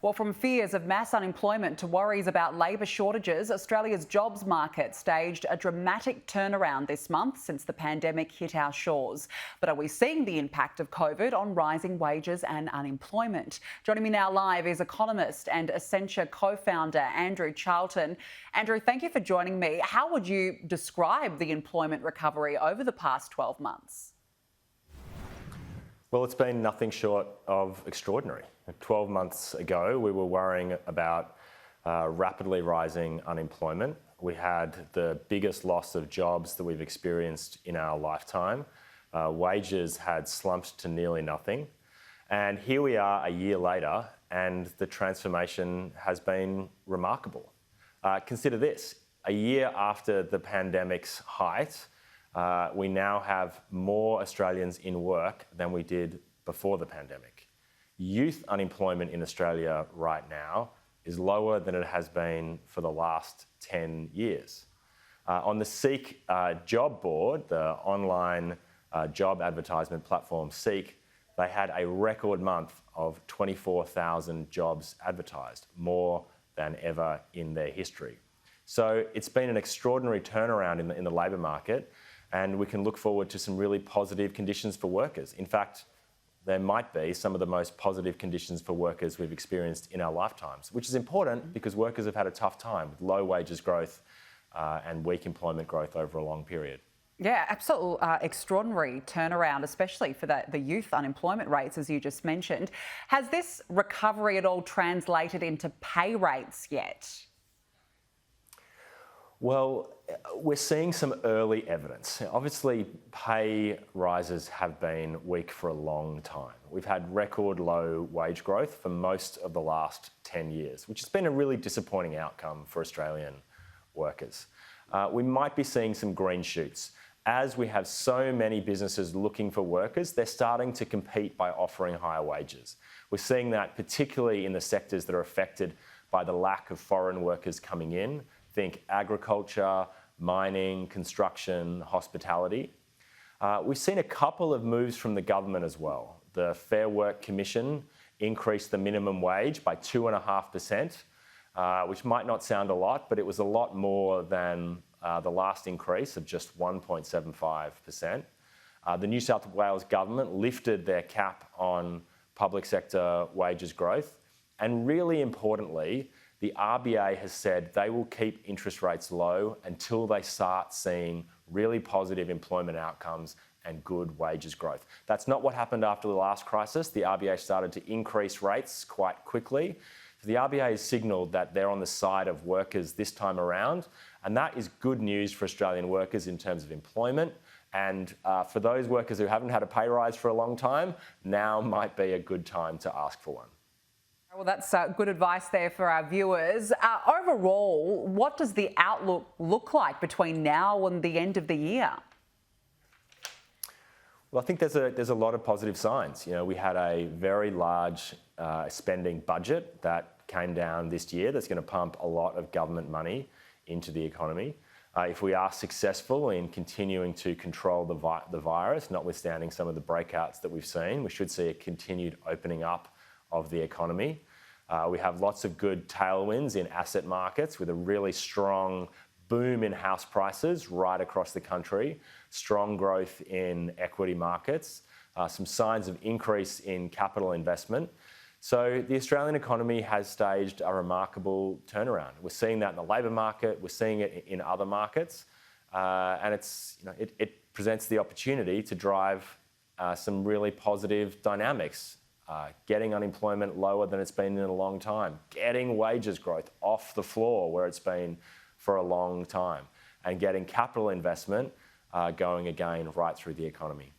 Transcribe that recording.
Well, from fears of mass unemployment to worries about labour shortages, Australia's jobs market staged a dramatic turnaround this month since the pandemic hit our shores. But are we seeing the impact of COVID on rising wages and unemployment? Joining me now live is economist and Accenture Co-Founder Andrew Charlton. Andrew, thank you for joining me. How would you describe the employment recovery over the past 12 months? Well, it's been nothing short of extraordinary. 12 months ago, we were worrying about rapidly rising unemployment. We had the biggest loss of jobs that we've experienced in our lifetime. Wages had slumped to nearly nothing. And here we are a year later, and the transformation has been remarkable. Consider this, a year after the pandemic's height, we now have more Australians in work than we did before the pandemic. Youth unemployment in Australia right now is lower than it has been for the last 10 years. On the Seek job board, the online job advertisement platform Seek, they had a record month of 24,000 jobs advertised, more than ever in their history. So it's been an extraordinary turnaround in the labour market, and we can look forward to some really positive conditions for workers. In fact, there might be some of the most positive conditions for workers we've experienced in our lifetimes, which is important because workers have had a tough time with low wages growth and weak employment growth over a long period. Yeah, absolute extraordinary turnaround, especially for the youth unemployment rates, as you just mentioned. Has this recovery at all translated into pay rates yet? Well, we're seeing some early evidence. Obviously, pay rises have been weak for a long time. We've had record low wage growth for most of the last 10 years, which has been a really disappointing outcome for Australian workers. We might be seeing some green shoots. As we have so many businesses looking for workers, they're starting to compete by offering higher wages. We're seeing that particularly in the sectors that are affected by the lack of foreign workers coming in. Think agriculture, mining, construction, hospitality. We've seen a couple of moves from the government as well. The Fair Work Commission increased the minimum wage by 2.5%, which might not sound a lot, but it was a lot more than the last increase of just 1.75%. The New South Wales government lifted their cap on public sector wages growth, and really importantly, the RBA has said they will keep interest rates low until they start seeing really positive employment outcomes and good wages growth. That's not what happened after the last crisis. The RBA started to increase rates quite quickly. So the RBA has signalled that they're on the side of workers this time around, and that is good news for Australian workers in terms of employment. And for those workers who haven't had a pay rise for a long time, now might be a good time to ask for one. Well, that's good advice there for our viewers. Overall, what does the outlook look like between now and the end of the year? Well, I think there's a lot of positive signs. You know, we had a very large spending budget that came down this year that's going to pump a lot of government money into the economy. If we are successful in continuing to control the virus, notwithstanding some of the breakouts that we've seen, we should see a continued opening up of the economy. We have lots of good tailwinds in asset markets with a really strong boom in house prices right across the country, strong growth in equity markets, some signs of increase in capital investment. So the Australian economy has staged a remarkable turnaround. We're seeing that in the labour market, we're seeing it in other markets, and it presents the opportunity to drive some really positive dynamics. Getting unemployment lower than it's been in a long time, getting wages growth off the floor where it's been for a long time, and getting capital investment going again right through the economy.